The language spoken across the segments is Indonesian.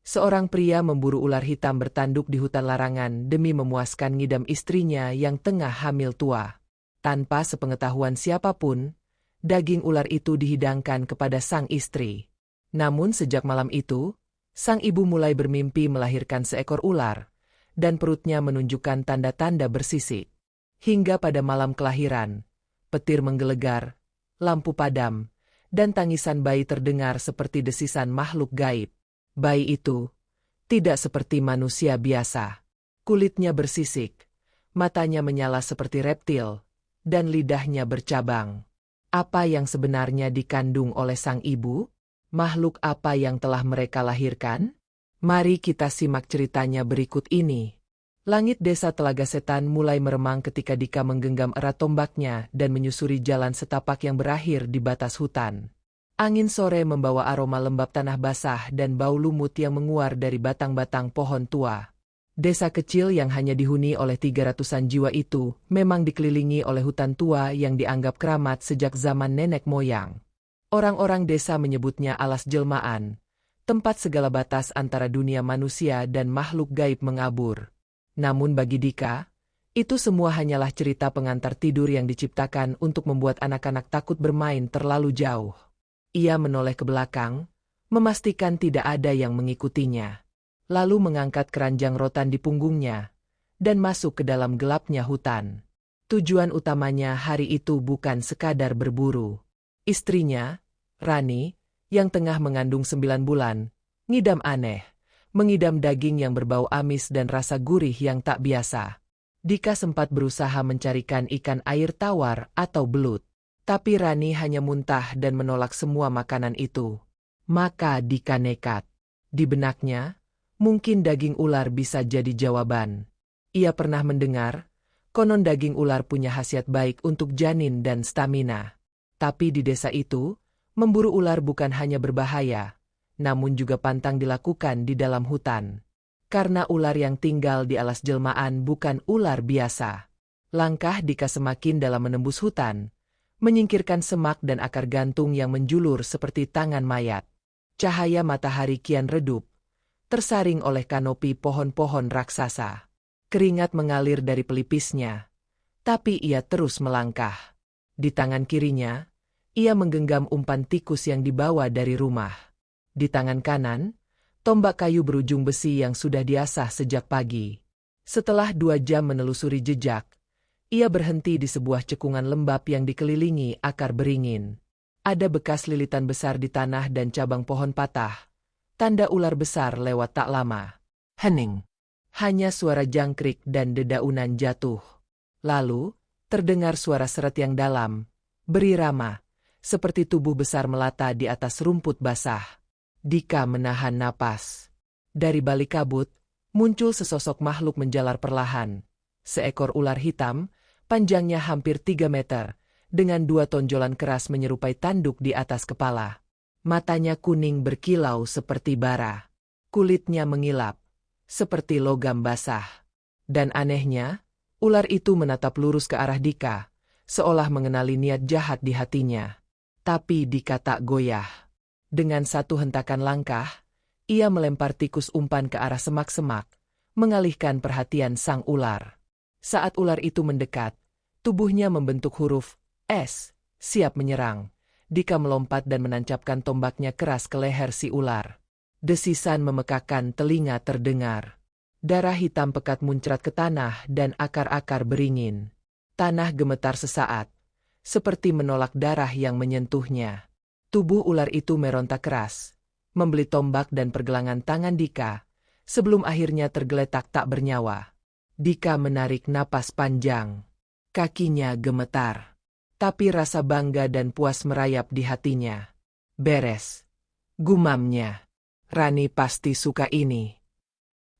Seorang pria memburu ular hitam bertanduk di hutan larangan demi memuaskan ngidam istrinya yang tengah hamil tua. Tanpa sepengetahuan siapapun, daging ular itu dihidangkan kepada sang istri. Namun sejak malam itu, sang ibu mulai bermimpi melahirkan seekor ular, dan perutnya menunjukkan tanda-tanda bersisik. Hingga pada malam kelahiran, petir menggelegar, lampu padam, dan tangisan bayi terdengar seperti desisan makhluk gaib. Bayi itu tidak seperti manusia biasa. Kulitnya bersisik, matanya menyala seperti reptil, dan lidahnya bercabang. Apa yang sebenarnya dikandung oleh sang ibu? Makhluk apa yang telah mereka lahirkan? Mari kita simak ceritanya berikut ini. Langit desa Telaga Setan mulai meremang ketika Dika menggenggam erat tombaknya dan menyusuri jalan setapak yang berakhir di batas hutan. Angin sore membawa aroma lembab tanah basah dan bau lumut yang menguar dari batang-batang pohon tua. Desa kecil yang hanya dihuni oleh 300-an jiwa itu memang dikelilingi oleh hutan tua yang dianggap keramat sejak zaman nenek moyang. Orang-orang desa menyebutnya alas jelmaan, tempat segala batas antara dunia manusia dan makhluk gaib mengabur. Namun bagi Dika, itu semua hanyalah cerita pengantar tidur yang diciptakan untuk membuat anak-anak takut bermain terlalu jauh. Ia menoleh ke belakang, memastikan tidak ada yang mengikutinya. Lalu mengangkat keranjang rotan di punggungnya, dan masuk ke dalam gelapnya hutan. Tujuan utamanya hari itu bukan sekadar berburu. Istrinya, Rani, yang tengah mengandung 9 bulan, ngidam aneh, mengidam daging yang berbau amis dan rasa gurih yang tak biasa. Dika sempat berusaha mencarikan ikan air tawar atau belut. Tapi Rani hanya muntah dan menolak semua makanan itu. Maka Dika nekat. Di benaknya, mungkin daging ular bisa jadi jawaban. Ia pernah mendengar, konon daging ular punya khasiat baik untuk janin dan stamina. Tapi di desa itu, memburu ular bukan hanya berbahaya, namun juga pantang dilakukan di dalam hutan. Karena ular yang tinggal di alas jelmaan bukan ular biasa. Langkah Dika semakin dalam menembus hutan, menyingkirkan semak dan akar gantung yang menjulur seperti tangan mayat. Cahaya matahari kian redup, tersaring oleh kanopi pohon-pohon raksasa. Keringat mengalir dari pelipisnya, tapi ia terus melangkah. Di tangan kirinya, ia menggenggam umpan tikus yang dibawa dari rumah. Di tangan kanan, tombak kayu berujung besi yang sudah diasah sejak pagi. Setelah 2 jam menelusuri jejak, ia berhenti di sebuah cekungan lembab yang dikelilingi akar beringin. Ada bekas lilitan besar di tanah dan cabang pohon patah. Tanda ular besar lewat tak lama. Hening. Hanya suara jangkrik dan dedaunan jatuh. Lalu, terdengar suara seret yang dalam, berirama, seperti tubuh besar melata di atas rumput basah. Dika menahan napas. Dari balik kabut, muncul sesosok makhluk menjalar perlahan. Seekor ular hitam, panjangnya hampir 3 meter, dengan 2 tonjolan keras menyerupai tanduk di atas kepala. Matanya kuning berkilau seperti bara. Kulitnya mengilap, seperti logam basah. Dan anehnya, ular itu menatap lurus ke arah Dika, seolah mengenali niat jahat di hatinya. Tapi Dika tak goyah. Dengan satu hentakan langkah, ia melempar tikus umpan ke arah semak-semak, mengalihkan perhatian sang ular. Saat ular itu mendekat, tubuhnya membentuk huruf S, siap menyerang. Dika melompat dan menancapkan tombaknya keras ke leher si ular. Desisan memekakkan telinga terdengar. Darah hitam pekat muncrat ke tanah dan akar-akar beringin. Tanah gemetar sesaat, seperti menolak darah yang menyentuhnya. Tubuh ular itu meronta keras, membelit tombak dan pergelangan tangan Dika, sebelum akhirnya tergeletak tak bernyawa. Dika menarik napas panjang. Kakinya gemetar. Tapi rasa bangga dan puas merayap di hatinya. Beres. Gumamnya. Rani pasti suka ini.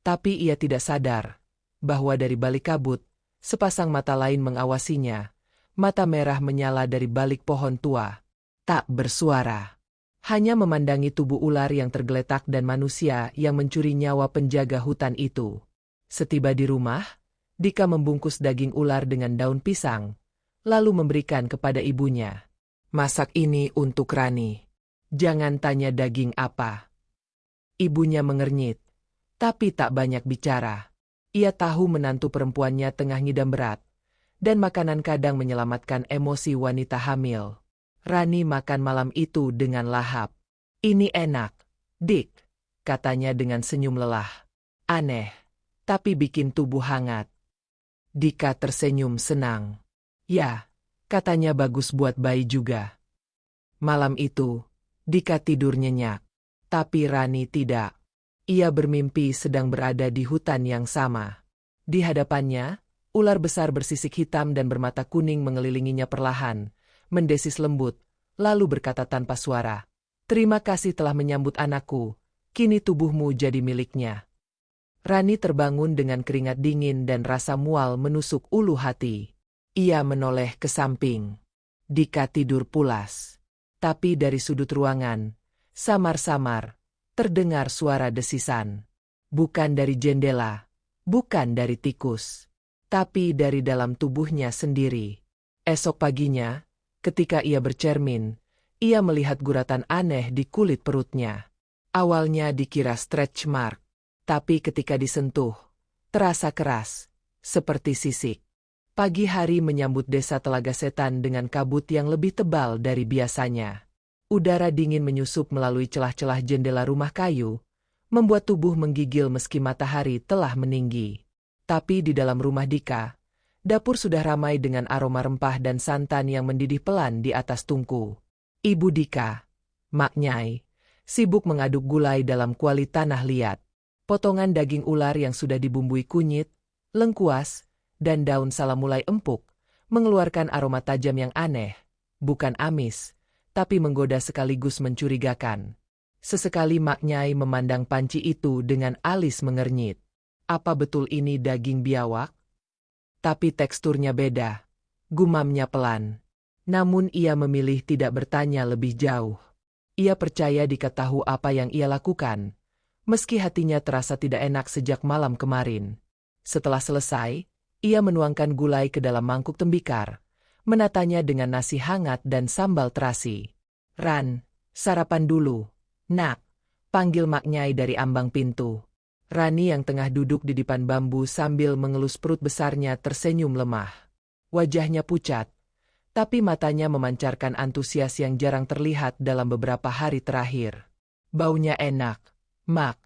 Tapi ia tidak sadar bahwa dari balik kabut, sepasang mata lain mengawasinya. Mata merah menyala dari balik pohon tua. Tak bersuara. Hanya memandangi tubuh ular yang tergeletak dan manusia yang mencuri nyawa penjaga hutan itu. Setiba di rumah, Dika membungkus daging ular dengan daun pisang, lalu memberikan kepada ibunya. Masak ini untuk Rani. Jangan tanya daging apa. Ibunya mengernyit, tapi tak banyak bicara. Ia tahu menantu perempuannya tengah ngidam berat, dan makanan kadang menyelamatkan emosi wanita hamil. Rani makan malam itu dengan lahap. "Ini enak, Dik," katanya dengan senyum lelah. "Aneh, tapi bikin tubuh hangat." Dika tersenyum senang. "Ya," katanya, "bagus buat bayi juga." Malam itu, Dika tidur nyenyak. Tapi Rani tidak. Ia bermimpi sedang berada di hutan yang sama. Di hadapannya, ular besar bersisik hitam dan bermata kuning mengelilinginya perlahan, mendesis lembut, lalu berkata tanpa suara, "Terima kasih telah menyambut anakku, kini tubuhmu jadi miliknya." Rani terbangun dengan keringat dingin dan rasa mual menusuk ulu hati. Ia menoleh ke samping. Dika tidur pulas. Tapi dari sudut ruangan, samar-samar, terdengar suara desisan. Bukan dari jendela, bukan dari tikus, tapi dari dalam tubuhnya sendiri. Esok paginya, ketika ia bercermin, ia melihat guratan aneh di kulit perutnya. Awalnya dikira stretch mark, tapi ketika disentuh, terasa keras, seperti sisik. Pagi hari menyambut desa Telaga Setan dengan kabut yang lebih tebal dari biasanya. Udara dingin menyusup melalui celah-celah jendela rumah kayu, membuat tubuh menggigil meski matahari telah meninggi. Tapi di dalam rumah Dika, dapur sudah ramai dengan aroma rempah dan santan yang mendidih pelan di atas tungku. Ibu Dika, Mak Nyai, sibuk mengaduk gulai dalam kuali tanah liat. Potongan daging ular yang sudah dibumbui kunyit, lengkuas, dan daun salam mulai empuk, mengeluarkan aroma tajam yang aneh, bukan amis, tapi menggoda sekaligus mencurigakan. Sesekali Mak Nyai memandang panci itu dengan alis mengernyit. Apa betul ini daging biawak? Tapi teksturnya beda, gumamnya pelan. Namun ia memilih tidak bertanya lebih jauh. Ia percaya Dika tahu apa yang ia lakukan, meski hatinya terasa tidak enak sejak malam kemarin. Setelah selesai, ia menuangkan gulai ke dalam mangkuk tembikar, menatanya dengan nasi hangat dan sambal terasi. "Ran, sarapan dulu, Nak," panggil Mak Nyai dari ambang pintu. Rani yang tengah duduk di dipan bambu sambil mengelus perut besarnya tersenyum lemah. Wajahnya pucat, tapi matanya memancarkan antusias yang jarang terlihat dalam beberapa hari terakhir. "Baunya enak, Mak,"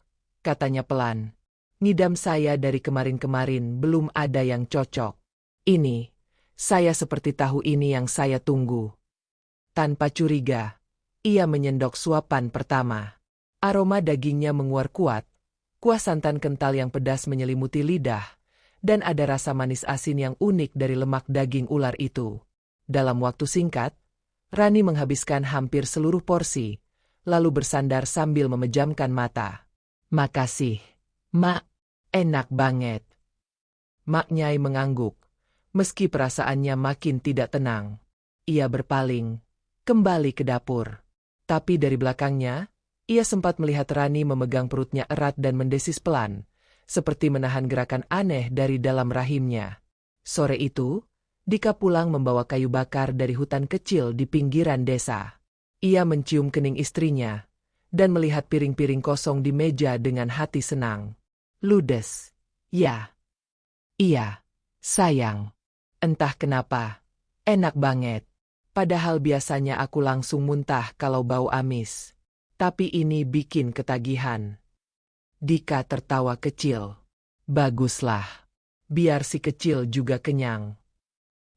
katanya pelan. "Ngidam saya dari kemarin-kemarin belum ada yang cocok. Ini, saya seperti tahu ini yang saya tunggu." Tanpa curiga, ia menyendok suapan pertama. Aroma dagingnya menguar kuat, kuah santan kental yang pedas menyelimuti lidah, dan ada rasa manis asin yang unik dari lemak daging ular itu. Dalam waktu singkat, Rani menghabiskan hampir seluruh porsi, lalu bersandar sambil memejamkan mata. "Makasih, Mak. Enak banget." Mak Nyai mengangguk, meski perasaannya makin tidak tenang. Ia berpaling, kembali ke dapur. Tapi dari belakangnya, ia sempat melihat Rani memegang perutnya erat dan mendesis pelan, seperti menahan gerakan aneh dari dalam rahimnya. Sore itu, Dika pulang membawa kayu bakar dari hutan kecil di pinggiran desa. Ia mencium kening istrinya, dan melihat piring-piring kosong di meja dengan hati senang. "Ludes, ya." "Iya, sayang. Entah kenapa, enak banget. Padahal biasanya aku langsung muntah kalau bau amis. Tapi ini bikin ketagihan." Dika tertawa kecil. "Baguslah. Biar si kecil juga kenyang."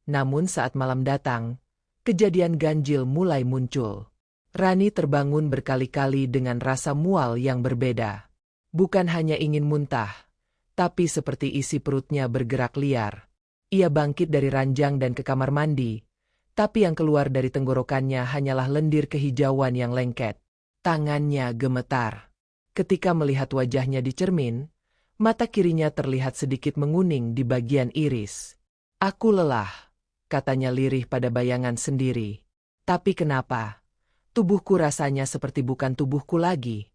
Namun saat malam datang, kejadian ganjil mulai muncul. Rani terbangun berkali-kali dengan rasa mual yang berbeda. Bukan hanya ingin muntah, tapi seperti isi perutnya bergerak liar. Ia bangkit dari ranjang dan ke kamar mandi, tapi yang keluar dari tenggorokannya hanyalah lendir kehijauan yang lengket. Tangannya gemetar. Ketika melihat wajahnya di cermin, mata kirinya terlihat sedikit menguning di bagian iris. "Aku lelah," katanya lirih pada bayangan sendiri. "Tapi kenapa? Tubuhku rasanya seperti bukan tubuhku lagi."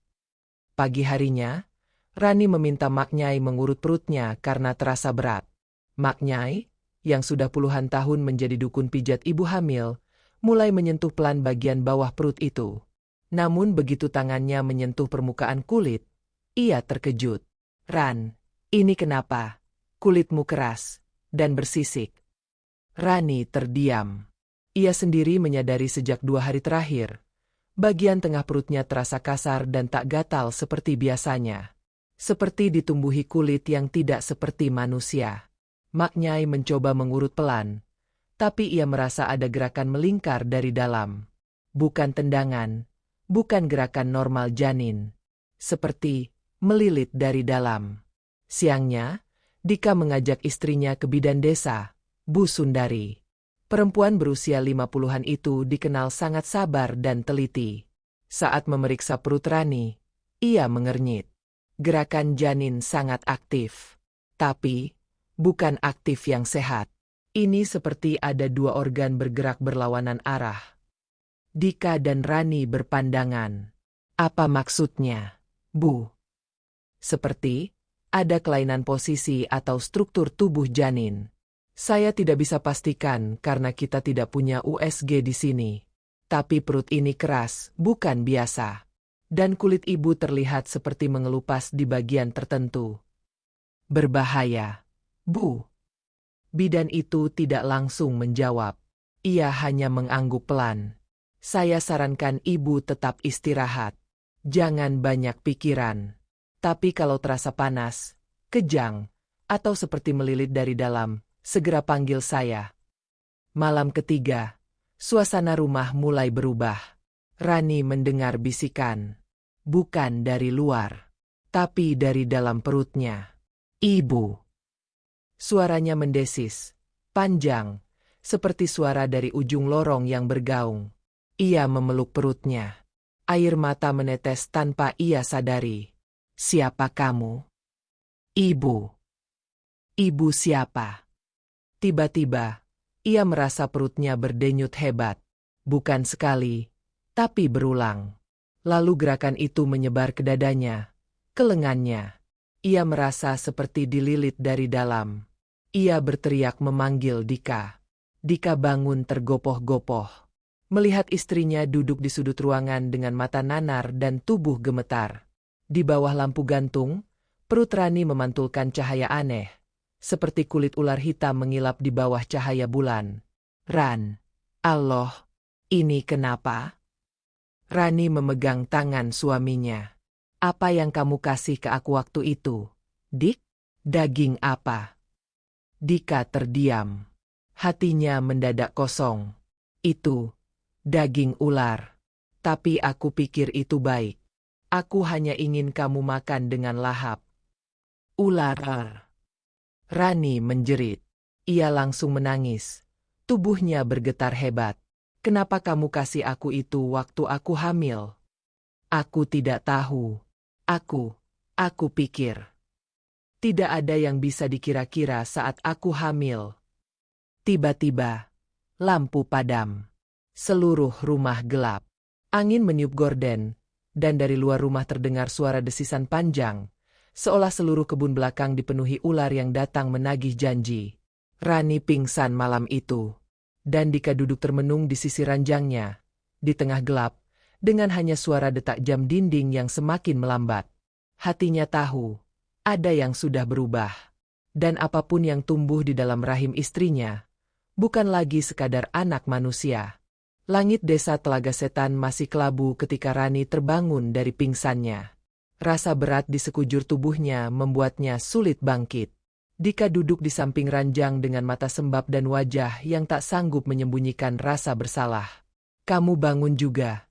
Pagi harinya, Rani meminta Mak Nyai mengurut perutnya karena terasa berat. Mak Nyai, yang sudah puluhan tahun menjadi dukun pijat ibu hamil, mulai menyentuh pelan bagian bawah perut itu. Namun begitu tangannya menyentuh permukaan kulit, Ia terkejut. Ran, ini kenapa? Kulitmu keras dan bersisik. Rani terdiam. Ia sendiri menyadari sejak 2 hari terakhir. Bagian tengah perutnya terasa kasar dan tak gatal seperti biasanya. Seperti ditumbuhi kulit yang tidak seperti manusia. Maknyai mencoba mengurut pelan, tapi ia merasa ada gerakan melingkar dari dalam. Bukan tendangan, bukan gerakan normal janin. Seperti melilit dari dalam. Siangnya, Dika mengajak istrinya ke bidan desa, Bu Sundari. Perempuan berusia 50-an itu dikenal sangat sabar dan teliti. Saat memeriksa perut Rani, ia mengernyit. Gerakan janin sangat aktif. Tapi, bukan aktif yang sehat. Ini seperti ada 2 organ bergerak berlawanan arah. Dika dan Rani berpandangan. Apa maksudnya, Bu? Seperti ada kelainan posisi atau struktur tubuh janin. Saya tidak bisa pastikan karena kita tidak punya USG di sini. Tapi perut ini keras, bukan biasa. Dan kulit ibu terlihat seperti mengelupas di bagian tertentu. Berbahaya, Bu. Bidan itu tidak langsung menjawab. Ia hanya mengangguk pelan. Saya sarankan ibu tetap istirahat. Jangan banyak pikiran. Tapi kalau terasa panas, kejang, atau seperti melilit dari dalam, segera panggil saya. Malam ketiga, suasana rumah mulai berubah. Rani mendengar bisikan. Bukan dari luar, tapi dari dalam perutnya. Ibu. Suaranya mendesis, panjang, seperti suara dari ujung lorong yang bergaung. Ia memeluk perutnya. Air mata menetes tanpa ia sadari. Siapa kamu? Ibu. Ibu siapa? Tiba-tiba, ia merasa perutnya berdenyut hebat. Bukan sekali, tapi berulang. Lalu gerakan itu menyebar ke dadanya, ke lengannya. Ia merasa seperti dililit dari dalam. Ia berteriak memanggil Dika. Dika bangun tergopoh-gopoh. Melihat istrinya duduk di sudut ruangan dengan mata nanar dan tubuh gemetar. Di bawah lampu gantung, perut Rani memantulkan cahaya aneh. Seperti kulit ular hitam mengilap di bawah cahaya bulan. Ran, Allah, ini kenapa? Rani memegang tangan suaminya. Apa yang kamu kasih ke aku waktu itu, Dik? Daging apa? Dika terdiam. Hatinya mendadak kosong. Itu daging ular. Tapi aku pikir itu baik. Aku hanya ingin kamu makan dengan lahap. Ular. Rani menjerit. Ia langsung menangis. Tubuhnya bergetar hebat. Kenapa kamu kasih aku itu waktu aku hamil? Aku tidak tahu. Aku pikir. Tidak ada yang bisa dikira-kira saat aku hamil. Tiba-tiba, lampu padam. Seluruh rumah gelap. Angin meniup gorden, dan dari luar rumah terdengar suara desisan panjang, seolah seluruh kebun belakang dipenuhi ular yang datang menagih janji. Rani pingsan malam itu, dan Dika duduk termenung di sisi ranjangnya, di tengah gelap, dengan hanya suara detak jam dinding yang semakin melambat. Hatinya tahu, ada yang sudah berubah. Dan apapun yang tumbuh di dalam rahim istrinya, bukan lagi sekadar anak manusia. Langit desa Telaga Setan masih kelabu ketika Rani terbangun dari pingsannya. Rasa berat di sekujur tubuhnya membuatnya sulit bangkit. Dika duduk di samping ranjang dengan mata sembab dan wajah yang tak sanggup menyembunyikan rasa bersalah. Kamu bangun juga,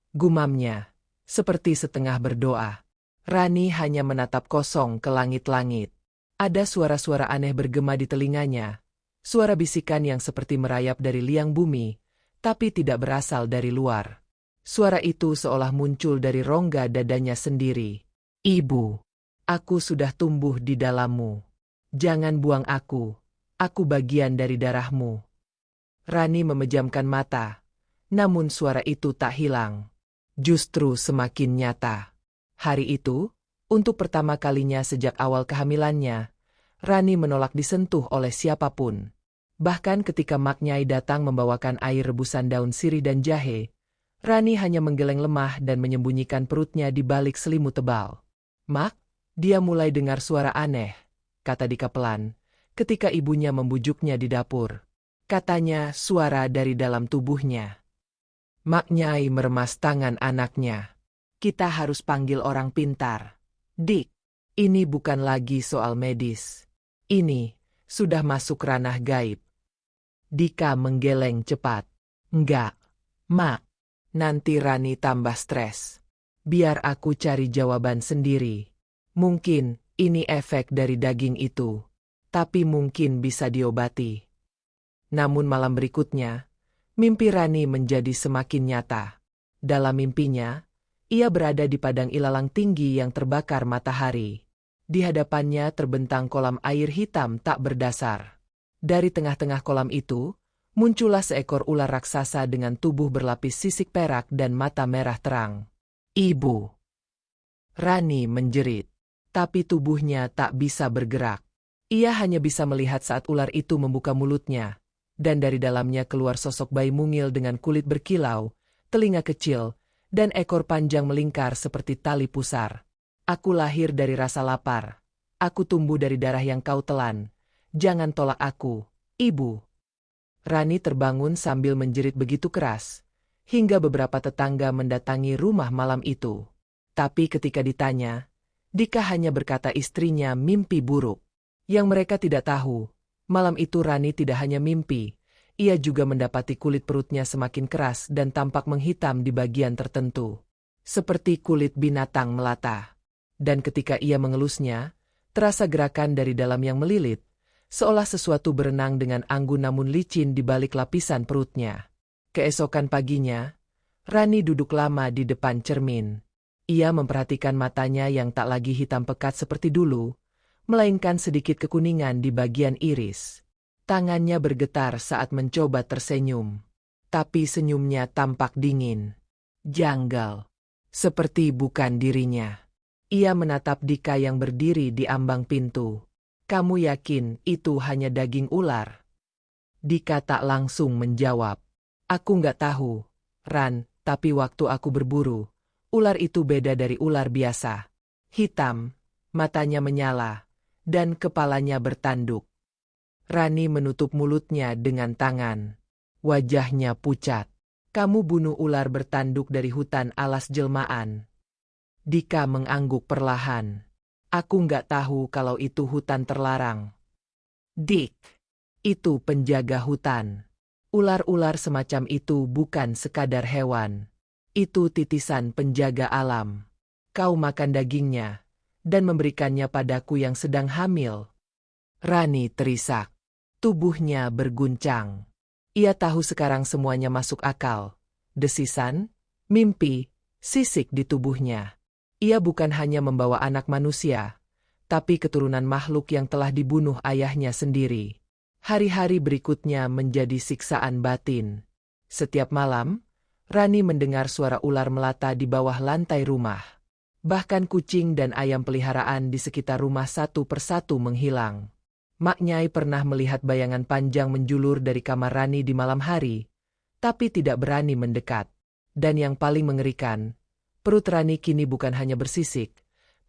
gumamnya, seperti setengah berdoa. Rani hanya menatap kosong ke langit-langit. Ada suara-suara aneh bergema di telinganya. Suara bisikan yang seperti merayap dari liang bumi, tapi tidak berasal dari luar. Suara itu seolah muncul dari rongga dadanya sendiri. Ibu, aku sudah tumbuh di dalammu. Jangan buang aku bagian dari darahmu. Rani memejamkan mata, namun suara itu tak hilang. Justru semakin nyata. Hari itu, untuk pertama kalinya sejak awal kehamilannya, Rani menolak disentuh oleh siapapun. Bahkan ketika Maknyai datang membawakan air rebusan daun sirih dan jahe, Rani hanya menggeleng lemah dan menyembunyikan perutnya di balik selimut tebal. "Mak," dia mulai dengar suara aneh, kata Dika pelan, ketika ibunya membujuknya di dapur. Katanya suara dari dalam tubuhnya. Mak Nyai meremas tangan anaknya. "Kita harus panggil orang pintar. Dik, ini bukan lagi soal medis. Ini sudah masuk ranah gaib." Dika menggeleng cepat. "Enggak, Mak. Nanti Rani tambah stres. Biar aku cari jawaban sendiri. Mungkin ini efek dari daging itu. Tapi mungkin bisa diobati." Namun malam berikutnya, mimpi Rani menjadi semakin nyata. Dalam mimpinya, ia berada di padang ilalang tinggi yang terbakar matahari. Di hadapannya terbentang kolam air hitam tak berdasar. Dari tengah-tengah kolam itu, muncullah seekor ular raksasa dengan tubuh berlapis sisik perak dan mata merah terang. "Ibu!" Rani menjerit, tapi tubuhnya tak bisa bergerak. Ia hanya bisa melihat saat ular itu membuka mulutnya, dan dari dalamnya keluar sosok bayi mungil dengan kulit berkilau, telinga kecil, dan ekor panjang melingkar seperti tali pusar. "Aku lahir dari rasa lapar. Aku tumbuh dari darah yang kau telan. Jangan tolak aku, Ibu." Rani terbangun sambil menjerit begitu keras, hingga beberapa tetangga mendatangi rumah malam itu. Tapi ketika ditanya, Dika hanya berkata istrinya mimpi buruk. Yang mereka tidak tahu, malam itu Rani tidak hanya mimpi, ia juga mendapati kulit perutnya semakin keras dan tampak menghitam di bagian tertentu. Seperti kulit binatang melata. Dan ketika ia mengelusnya, terasa gerakan dari dalam yang melilit, seolah sesuatu berenang dengan anggun namun licin di balik lapisan perutnya. Keesokan paginya, Rani duduk lama di depan cermin. Ia memperhatikan matanya yang tak lagi hitam pekat seperti dulu, melainkan sedikit kekuningan di bagian iris. Tangannya bergetar saat mencoba tersenyum. Tapi senyumnya tampak dingin. Janggal. Seperti bukan dirinya. Ia menatap Dika yang berdiri di ambang pintu. "Kamu yakin itu hanya daging ular?" Dika tak langsung menjawab. "Aku nggak tahu, Ran, tapi waktu aku berburu, ular itu beda dari ular biasa. Hitam, matanya menyala, dan kepalanya bertanduk." Rani menutup mulutnya dengan tangan. Wajahnya pucat. "Kamu bunuh ular bertanduk dari hutan alas jelmaan?" Dika mengangguk perlahan. "Aku nggak tahu kalau itu hutan terlarang." "Dik, itu penjaga hutan. Ular-ular semacam itu bukan sekadar hewan. Itu titisan penjaga alam. Kau makan dagingnya, dan memberikannya padaku yang sedang hamil." Rani terisak. Tubuhnya berguncang. Ia tahu sekarang semuanya masuk akal. Desisan, mimpi, sisik di tubuhnya. Ia bukan hanya membawa anak manusia, tapi keturunan makhluk yang telah dibunuh ayahnya sendiri. Hari-hari berikutnya menjadi siksaan batin. Setiap malam, Rani mendengar suara ular melata di bawah lantai rumah. Bahkan kucing dan ayam peliharaan di sekitar rumah satu persatu menghilang. Mak Nyai pernah melihat bayangan panjang menjulur dari kamar Rani di malam hari, tapi tidak berani mendekat. Dan yang paling mengerikan, perut Rani kini bukan hanya bersisik,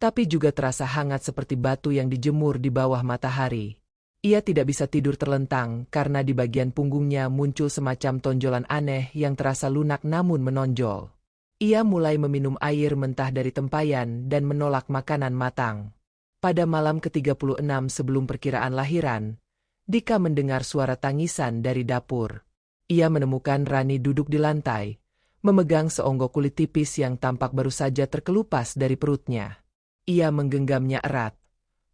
tapi juga terasa hangat seperti batu yang dijemur di bawah matahari. Ia tidak bisa tidur terlentang karena di bagian punggungnya muncul semacam tonjolan aneh yang terasa lunak namun menonjol. Ia mulai meminum air mentah dari tempayan dan menolak makanan matang. Pada malam ke-36 sebelum perkiraan lahiran, Dika mendengar suara tangisan dari dapur. Ia menemukan Rani duduk di lantai, memegang seonggok kulit tipis yang tampak baru saja terkelupas dari perutnya. Ia menggenggamnya erat.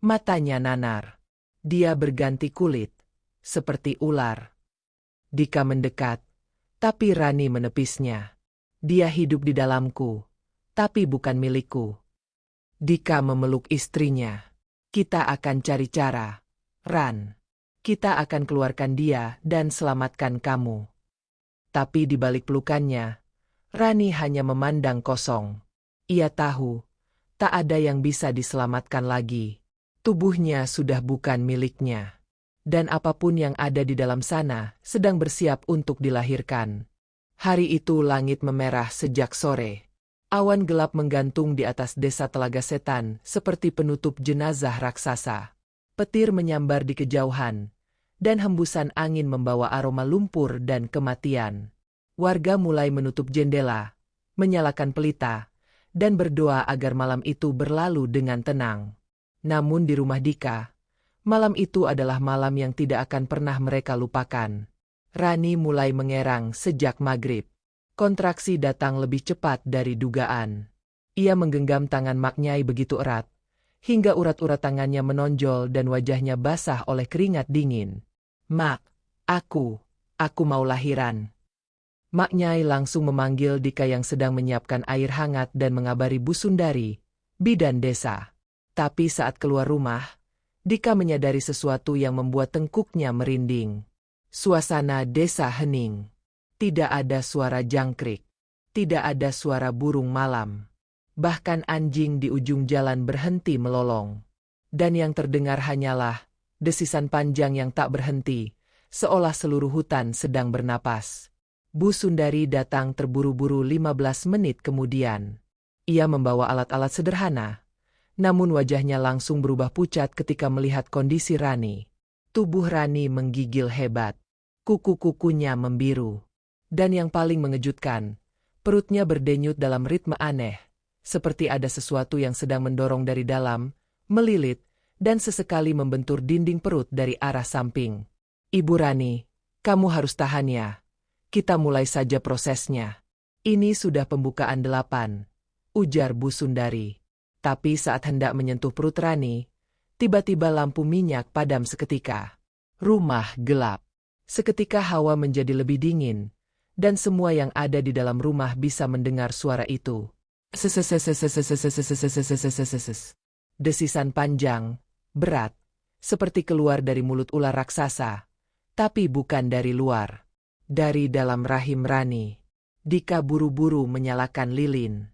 Matanya nanar. Dia berganti kulit, seperti ular. Dika mendekat, tapi Rani menepisnya. "Dia hidup di dalamku, tapi bukan milikku." Dika memeluk istrinya. "Kita akan cari cara, Ran. Kita akan keluarkan dia dan selamatkan kamu." Tapi di balik pelukannya, Rani hanya memandang kosong. Ia tahu, tak ada yang bisa diselamatkan lagi. Tubuhnya sudah bukan miliknya. Dan apapun yang ada di dalam sana sedang bersiap untuk dilahirkan. Hari itu langit memerah sejak sore. Awan gelap menggantung di atas desa Telaga Setan seperti penutup jenazah raksasa. Petir menyambar di kejauhan, dan hembusan angin membawa aroma lumpur dan kematian. Warga mulai menutup jendela, menyalakan pelita, dan berdoa agar malam itu berlalu dengan tenang. Namun di rumah Dika, malam itu adalah malam yang tidak akan pernah mereka lupakan. Rani mulai mengerang sejak maghrib. Kontraksi datang lebih cepat dari dugaan. Ia menggenggam tangan Mak Nyai begitu erat, hingga urat-urat tangannya menonjol dan wajahnya basah oleh keringat dingin. "Mak, aku mau lahiran." Mak Nyai langsung memanggil Dika yang sedang menyiapkan air hangat dan mengabari Bu Sundari, bidan desa. Tapi saat keluar rumah, Dika menyadari sesuatu yang membuat tengkuknya merinding. Suasana desa hening. Tidak ada suara jangkrik. Tidak ada suara burung malam. Bahkan anjing di ujung jalan berhenti melolong. Dan yang terdengar hanyalah desisan panjang yang tak berhenti, seolah seluruh hutan sedang bernapas. Bu Sundari datang terburu-buru 15 menit kemudian. Ia membawa alat-alat sederhana, namun wajahnya langsung berubah pucat ketika melihat kondisi Rani. Tubuh Rani menggigil hebat. Kuku-kukunya membiru. Dan yang paling mengejutkan, perutnya berdenyut dalam ritme aneh, seperti ada sesuatu yang sedang mendorong dari dalam, melilit, dan sesekali membentur dinding perut dari arah samping. "Ibu Rani, kamu harus tahan ya. Kita mulai saja prosesnya. Ini sudah pembukaan 8, ujar Bu Sundari. Tapi saat hendak menyentuh perut Rani, tiba-tiba lampu minyak padam seketika. Rumah gelap. Seketika hawa menjadi lebih dingin, dan semua yang ada di dalam rumah bisa mendengar suara itu. Desisan panjang, berat, seperti keluar dari mulut ular raksasa, tapi bukan dari luar. Dari dalam rahim Rani, Dika buru-buru menyalakan lilin.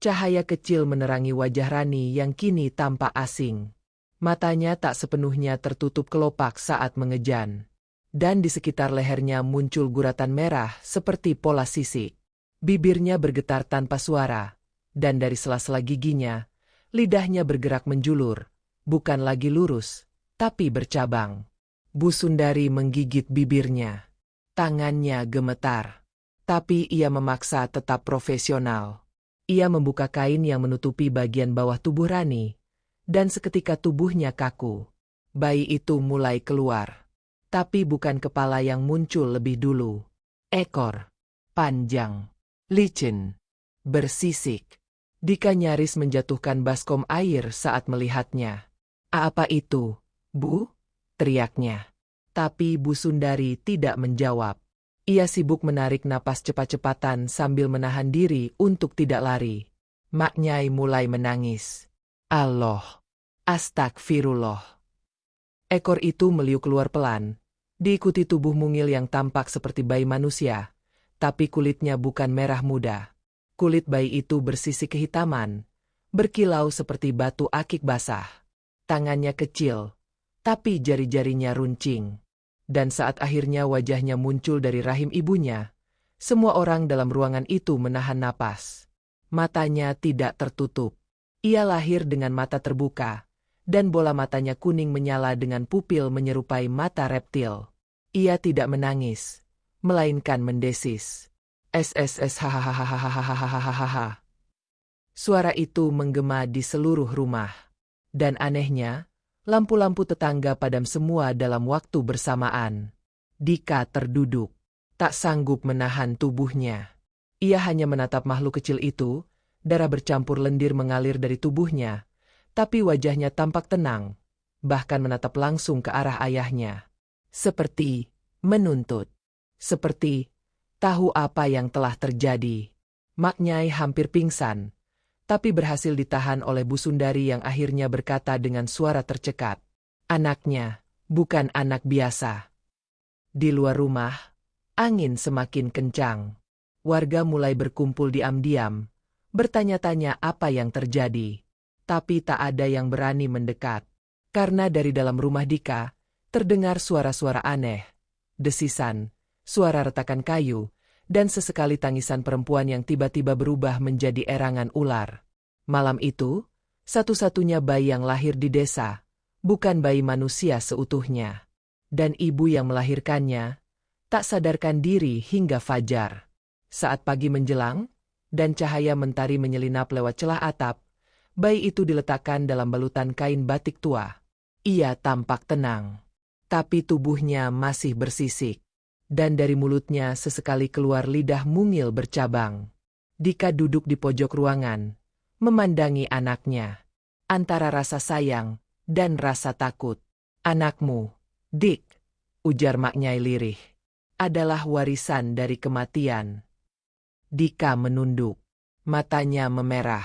Cahaya kecil menerangi wajah Rani yang kini tampak asing. Matanya tak sepenuhnya tertutup kelopak saat mengejan. Dan di sekitar lehernya muncul guratan merah seperti pola sisik. Bibirnya bergetar tanpa suara, dan dari sela-sela giginya, lidahnya bergerak menjulur, bukan lagi lurus, tapi bercabang. Bu Sundari menggigit bibirnya. Tangannya gemetar. Tapi ia memaksa tetap profesional. Ia membuka kain yang menutupi bagian bawah tubuh Rani, dan seketika tubuhnya kaku. Bayi itu mulai keluar. Tapi bukan kepala yang muncul lebih dulu. Ekor. Panjang. Licin. Bersisik. Dika nyaris menjatuhkan baskom air saat melihatnya. "Apa itu, Bu?" teriaknya. Tapi Bu Sundari tidak menjawab. Ia sibuk menarik napas cepat-cepatan sambil menahan diri untuk tidak lari. Mak Nyai mulai menangis. "Allah. Astagfirullah." Ekor itu meliuk keluar pelan, diikuti tubuh mungil yang tampak seperti bayi manusia, tapi kulitnya bukan merah muda. Kulit bayi itu bersisik kehitaman, berkilau seperti batu akik basah. Tangannya kecil, tapi jari-jarinya runcing. Dan saat akhirnya wajahnya muncul dari rahim ibunya, semua orang dalam ruangan itu menahan napas. Matanya tidak tertutup. Ia lahir dengan mata terbuka, dan bola matanya kuning menyala dengan pupil menyerupai mata reptil. Ia tidak menangis, melainkan mendesis. SSS hahaha. Suara itu menggema di seluruh rumah. Dan anehnya, lampu-lampu tetangga padam semua dalam waktu bersamaan. Dika terduduk, tak sanggup menahan tubuhnya. Ia hanya menatap makhluk kecil itu, darah bercampur lendir mengalir dari tubuhnya, tapi wajahnya tampak tenang, bahkan menatap langsung ke arah ayahnya. Seperti menuntut. Seperti tahu apa yang telah terjadi. Mak Nyai hampir pingsan, tapi berhasil ditahan oleh Bu Sundari yang akhirnya berkata dengan suara tercekat. "Anaknya, bukan anak biasa." Di luar rumah, angin semakin kencang. Warga mulai berkumpul diam-diam, bertanya-tanya apa yang terjadi. Tapi tak ada yang berani mendekat. Karena dari dalam rumah Dika, terdengar suara-suara aneh. Desisan, suara retakan kayu, dan sesekali tangisan perempuan yang tiba-tiba berubah menjadi erangan ular. Malam itu, satu-satunya bayi yang lahir di desa, bukan bayi manusia seutuhnya. Dan ibu yang melahirkannya, tak sadarkan diri hingga fajar. Saat pagi menjelang, dan cahaya mentari menyelinap lewat celah atap, bayi itu diletakkan dalam balutan kain batik tua. Ia tampak tenang, tapi tubuhnya masih bersisik. Dan dari mulutnya sesekali keluar lidah mungil bercabang. Dika duduk di pojok ruangan, memandangi anaknya. Antara rasa sayang dan rasa takut. "Anakmu, Dik," ujar maknyai lirih, "adalah warisan dari kematian." Dika menunduk. Matanya memerah.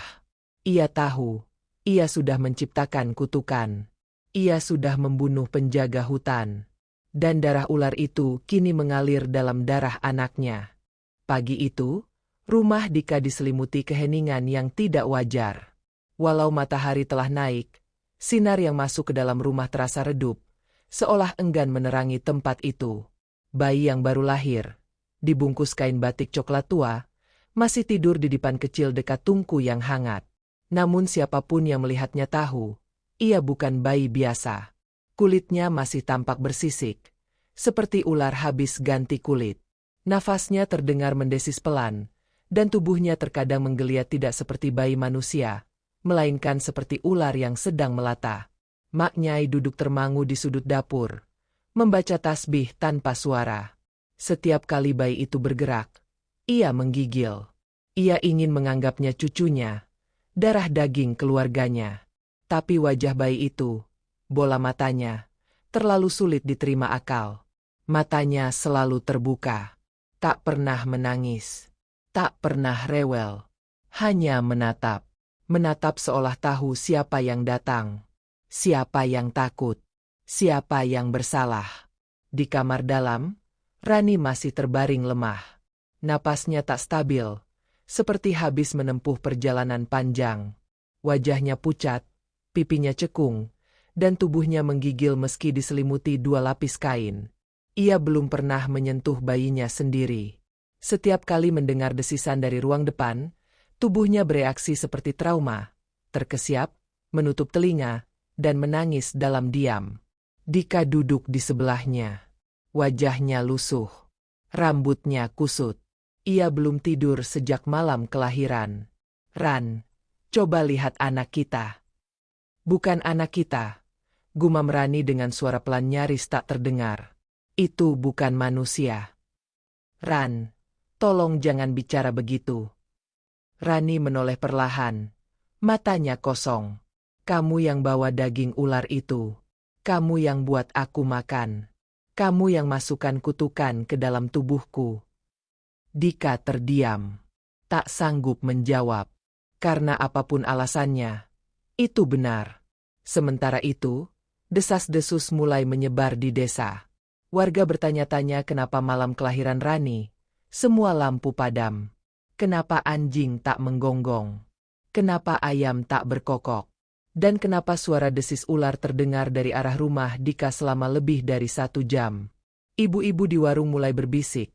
Ia tahu, ia sudah menciptakan kutukan. Ia sudah membunuh penjaga hutan. Dan darah ular itu kini mengalir dalam darah anaknya. Pagi itu, rumah Dika diselimuti keheningan yang tidak wajar. Walau matahari telah naik, sinar yang masuk ke dalam rumah terasa redup, seolah enggan menerangi tempat itu. Bayi yang baru lahir, dibungkus kain batik coklat tua, masih tidur di dipan kecil dekat tungku yang hangat. Namun siapapun yang melihatnya tahu, ia bukan bayi biasa. Kulitnya masih tampak bersisik, seperti ular habis ganti kulit. Nafasnya terdengar mendesis pelan, dan tubuhnya terkadang menggeliat tidak seperti bayi manusia, melainkan seperti ular yang sedang melata. Maknyai duduk termangu di sudut dapur, membaca tasbih tanpa suara. Setiap kali bayi itu bergerak, ia menggigil. Ia ingin menganggapnya cucunya, darah daging keluarganya. Tapi wajah bayi itu, bola matanya, terlalu sulit diterima akal. Matanya selalu terbuka, tak pernah menangis, tak pernah rewel, hanya menatap. Menatap seolah tahu siapa yang datang, siapa yang takut, siapa yang bersalah. Di kamar dalam, Rani masih terbaring lemah. Napasnya tak stabil, seperti habis menempuh perjalanan panjang. Wajahnya pucat, pipinya cekung, dan tubuhnya menggigil meski diselimuti 2 lapis kain. Ia belum pernah menyentuh bayinya sendiri. Setiap kali mendengar desisan dari ruang depan, tubuhnya bereaksi seperti trauma, terkesiap, menutup telinga, dan menangis dalam diam. Dika duduk di sebelahnya. Wajahnya lusuh, rambutnya kusut. Ia belum tidur sejak malam kelahiran. "Ran, coba lihat anak kita." "Bukan anak kita," gumam Rani dengan suara pelan nyaris tak terdengar. "Itu bukan manusia." "Ran, tolong jangan bicara begitu." Rani menoleh perlahan, matanya kosong. "Kamu yang bawa daging ular itu. Kamu yang buat aku makan. Kamu yang masukkan kutukan ke dalam tubuhku." Dika terdiam, tak sanggup menjawab. Karena apapun alasannya, itu benar. Sementara itu, desas-desus mulai menyebar di desa. Warga bertanya-tanya kenapa malam kelahiran Rani, semua lampu padam. Kenapa anjing tak menggonggong? Kenapa ayam tak berkokok? Dan kenapa suara desis ular terdengar dari arah rumah Dika selama lebih dari 1 jam? Ibu-ibu di warung mulai berbisik,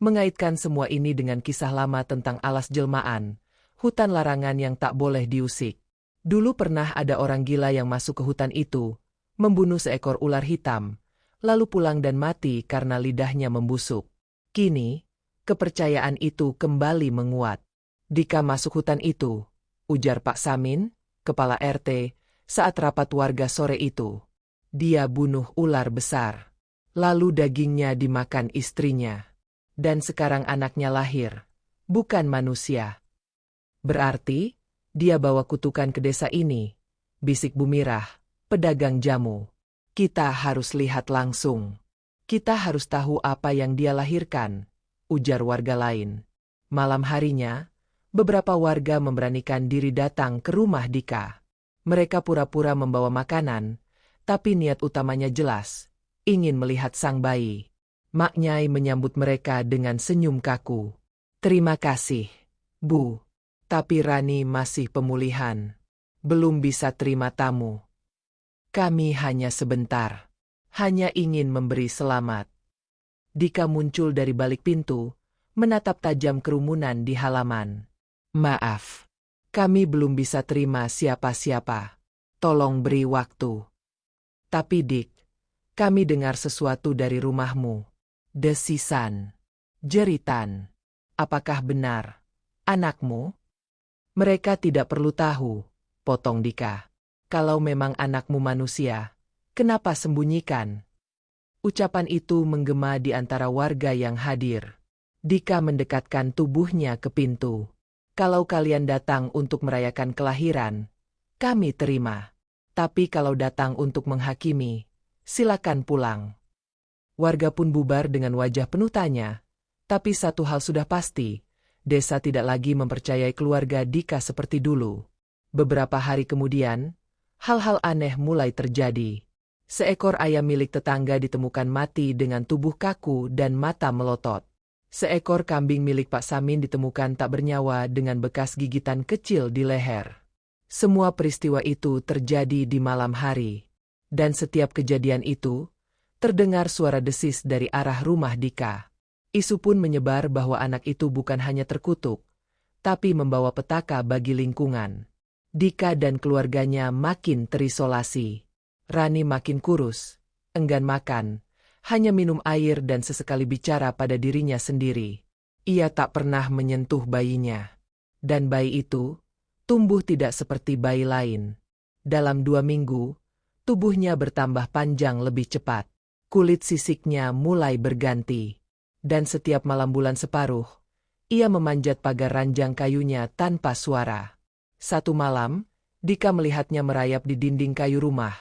mengaitkan semua ini dengan kisah lama tentang alas jelmaan, hutan larangan yang tak boleh diusik. Dulu pernah ada orang gila yang masuk ke hutan itu, membunuh seekor ular hitam, lalu pulang dan mati karena lidahnya membusuk. Kini, kepercayaan itu kembali menguat. "Dika masuk hutan itu," ujar Pak Samin, kepala RT, saat rapat warga sore itu. "Dia bunuh ular besar. Lalu dagingnya dimakan istrinya. Dan sekarang anaknya lahir, bukan manusia. Berarti, dia bawa kutukan ke desa ini," bisik Bumirah, pedagang jamu. "Kita harus lihat langsung. Kita harus tahu apa yang dia lahirkan," ujar warga lain. Malam harinya, beberapa warga memberanikan diri datang ke rumah Dika. Mereka pura-pura membawa makanan, tapi niat utamanya jelas, ingin melihat sang bayi. Maknyai menyambut mereka dengan senyum kaku. "Terima kasih, Bu. Tapi Rani masih pemulihan. Belum bisa terima tamu. Kami hanya sebentar. Hanya ingin memberi selamat." Dika muncul dari balik pintu, menatap tajam kerumunan di halaman. Maaf, kami belum bisa terima siapa-siapa. Tolong beri waktu. Tapi Dick, kami dengar sesuatu dari rumahmu. Desisan. Jeritan. Apakah benar? Anakmu? Mereka tidak perlu tahu, potong Dika. Kalau memang anakmu manusia, kenapa sembunyikan? Ucapan itu menggema di antara warga yang hadir. Dika mendekatkan tubuhnya ke pintu. Kalau kalian datang untuk merayakan kelahiran, kami terima. Tapi kalau datang untuk menghakimi, silakan pulang. Warga pun bubar dengan wajah penuh tanya. Tapi satu hal sudah pasti, desa tidak lagi mempercayai keluarga Dika seperti dulu. Beberapa hari kemudian, hal-hal aneh mulai terjadi. Seekor ayam milik tetangga ditemukan mati dengan tubuh kaku dan mata melotot. Seekor kambing milik Pak Samin ditemukan tak bernyawa dengan bekas gigitan kecil di leher. Semua peristiwa itu terjadi di malam hari. Dan setiap kejadian itu, terdengar suara desis dari arah rumah Dika. Isu pun menyebar bahwa anak itu bukan hanya terkutuk, tapi membawa petaka bagi lingkungan. Dika dan keluarganya makin terisolasi. Rani makin kurus, enggan makan, hanya minum air dan sesekali bicara pada dirinya sendiri. Ia tak pernah menyentuh bayinya. Dan bayi itu tumbuh tidak seperti bayi lain. Dalam 2 minggu, tubuhnya bertambah panjang lebih cepat. Kulit sisiknya mulai berganti. Dan setiap malam bulan separuh, ia memanjat pagar ranjang kayunya tanpa suara. Satu malam, Dika melihatnya merayap di dinding kayu rumah,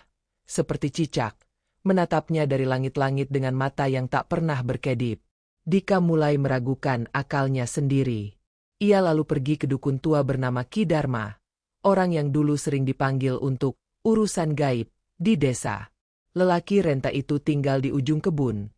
seperti cicak, menatapnya dari langit-langit dengan mata yang tak pernah berkedip. Dika mulai meragukan akalnya sendiri. Ia lalu pergi ke dukun tua bernama Ki Dharma, orang yang dulu sering dipanggil untuk urusan gaib di desa. Lelaki renta itu tinggal di ujung kebun,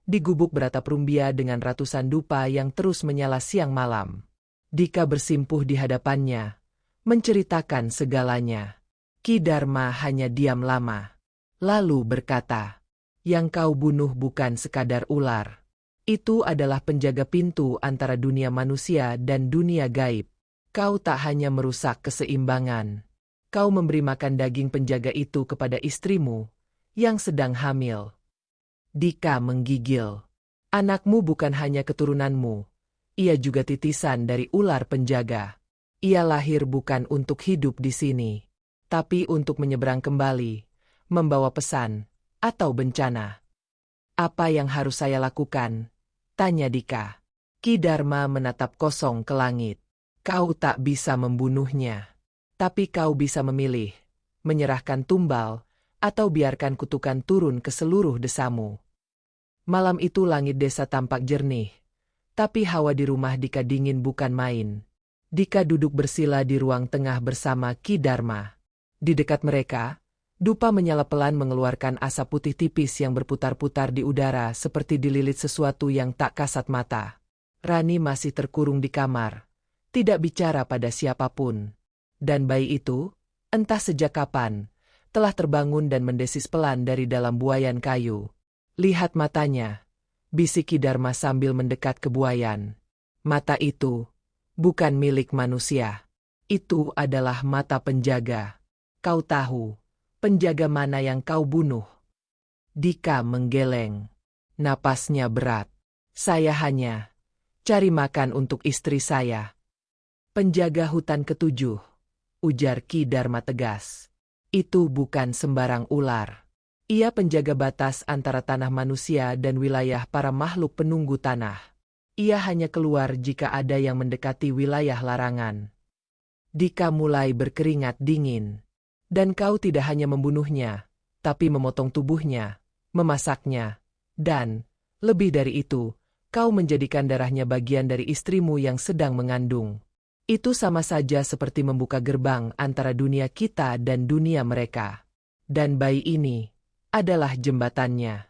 di gubuk beratap rumbia dengan ratusan dupa yang terus menyala siang malam. Dika bersimpuh di hadapannya, menceritakan segalanya. Ki Dharma hanya diam lama, lalu berkata, "Yang kau bunuh bukan sekadar ular. Itu adalah penjaga pintu antara dunia manusia dan dunia gaib. Kau tak hanya merusak keseimbangan. Kau memberi makan daging penjaga itu kepada istrimu yang sedang hamil." Dika menggigil. Anakmu bukan hanya keturunanmu, ia juga titisan dari ular penjaga. Ia lahir bukan untuk hidup di sini, tapi untuk menyeberang kembali, membawa pesan, atau bencana. Apa yang harus saya lakukan? Tanya Dika. Ki Dharma menatap kosong ke langit. Kau tak bisa membunuhnya, tapi kau bisa memilih, menyerahkan tumbal, atau biarkan kutukan turun ke seluruh desamu. Malam itu langit desa tampak jernih, tapi hawa di rumah Dika dingin bukan main. Dika duduk bersila di ruang tengah bersama Ki Dharma. Di dekat mereka, dupa menyala pelan mengeluarkan asap putih tipis yang berputar-putar di udara seperti dililit sesuatu yang tak kasat mata. Rani masih terkurung di kamar, tidak bicara pada siapapun. Dan bayi itu, entah sejak kapan, telah terbangun dan mendesis pelan dari dalam buayan kayu. "Lihat matanya," bisik Ki Dharma sambil mendekat ke buayan. "Mata itu bukan milik manusia. Itu adalah mata penjaga. Kau tahu penjaga mana yang kau bunuh?" Dika menggeleng. Napasnya berat. "Saya hanya cari makan untuk istri saya." "Penjaga hutan ketujuh," ujar Ki Dharma tegas. "Itu bukan sembarang ular. Ia penjaga batas antara tanah manusia dan wilayah para makhluk penunggu tanah. Ia hanya keluar jika ada yang mendekati wilayah larangan." Dika mulai berkeringat dingin. "Dan kau tidak hanya membunuhnya, tapi memotong tubuhnya, memasaknya, dan, lebih dari itu, kau menjadikan darahnya bagian dari istrimu yang sedang mengandung. Itu sama saja seperti membuka gerbang antara dunia kita dan dunia mereka. Dan bayi ini adalah jembatannya."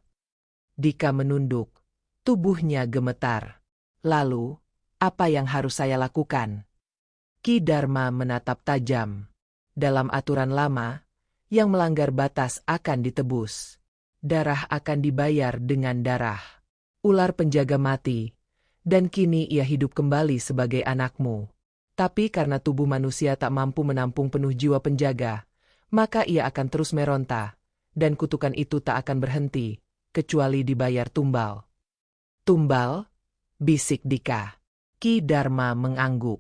Dika menunduk, tubuhnya gemetar. "Lalu, apa yang harus saya lakukan?" Ki Dharma menatap tajam. "Dalam aturan lama, yang melanggar batas akan ditebus. Darah akan dibayar dengan darah. Ular penjaga mati, dan kini ia hidup kembali sebagai anakmu. Tapi karena tubuh manusia tak mampu menampung penuh jiwa penjaga, maka ia akan terus meronta, dan kutukan itu tak akan berhenti, kecuali dibayar tumbal. Tumbal? Bisik Dika. Ki Dharma mengangguk.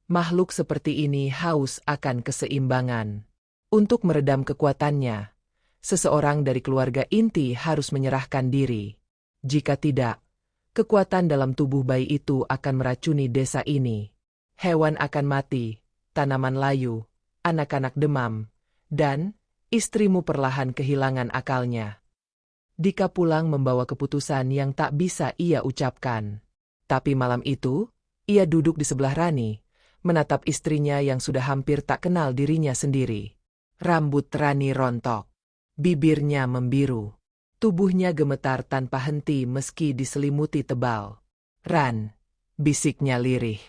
Makhluk seperti ini haus akan keseimbangan. Untuk meredam kekuatannya, seseorang dari keluarga inti harus menyerahkan diri. Jika tidak, kekuatan dalam tubuh bayi itu akan meracuni desa ini. Hewan akan mati, tanaman layu, anak-anak demam, dan istrimu perlahan kehilangan akalnya. Dika pulang membawa keputusan yang tak bisa ia ucapkan. Tapi malam itu, ia duduk di sebelah Rani, menatap istrinya yang sudah hampir tak kenal dirinya sendiri. Rambut Rani rontok, bibirnya membiru, tubuhnya gemetar tanpa henti meski diselimuti tebal. "Ran," bisiknya lirih.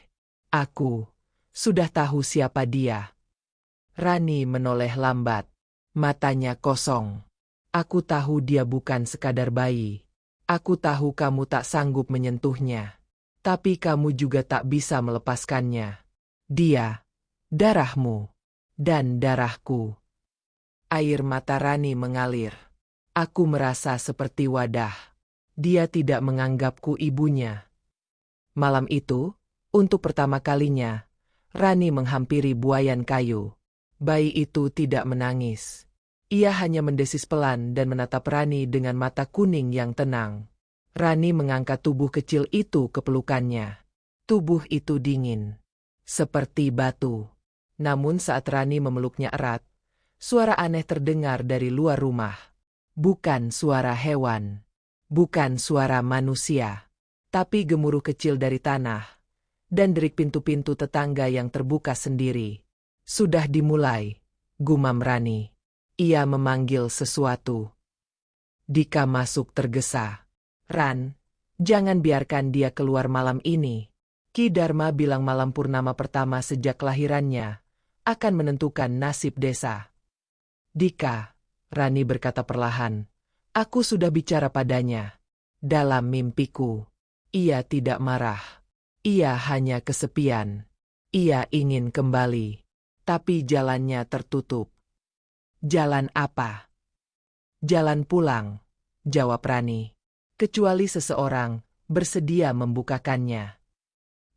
"Aku sudah tahu siapa dia." Rani menoleh lambat, matanya kosong. "Aku tahu dia bukan sekadar bayi. Aku tahu kamu tak sanggup menyentuhnya. Tapi kamu juga tak bisa melepaskannya. Dia, darahmu, dan darahku." Air mata Rani mengalir. "Aku merasa seperti wadah. Dia tidak menganggapku ibunya." Malam itu, untuk pertama kalinya, Rani menghampiri buayan kayu. Bayi itu tidak menangis. Ia hanya mendesis pelan dan menatap Rani dengan mata kuning yang tenang. Rani mengangkat tubuh kecil itu ke pelukannya. Tubuh itu dingin, seperti batu. Namun saat Rani memeluknya erat, suara aneh terdengar dari luar rumah. Bukan suara hewan, bukan suara manusia, tapi gemuruh kecil dari tanah, dan derik pintu-pintu tetangga yang terbuka sendiri. "Sudah dimulai," gumam Rani. Ia memanggil sesuatu. Dika masuk tergesa. "Ran, jangan biarkan dia keluar malam ini." Ki Dharma bilang malam purnama pertama sejak kelahirannya akan menentukan nasib desa. "Dika," Rani berkata perlahan, "aku sudah bicara padanya. Dalam mimpiku, ia tidak marah. Ia hanya kesepian. Ia ingin kembali. Tapi jalannya tertutup." "Jalan apa?" "Jalan pulang," jawab Rani. "Kecuali seseorang bersedia membukakannya."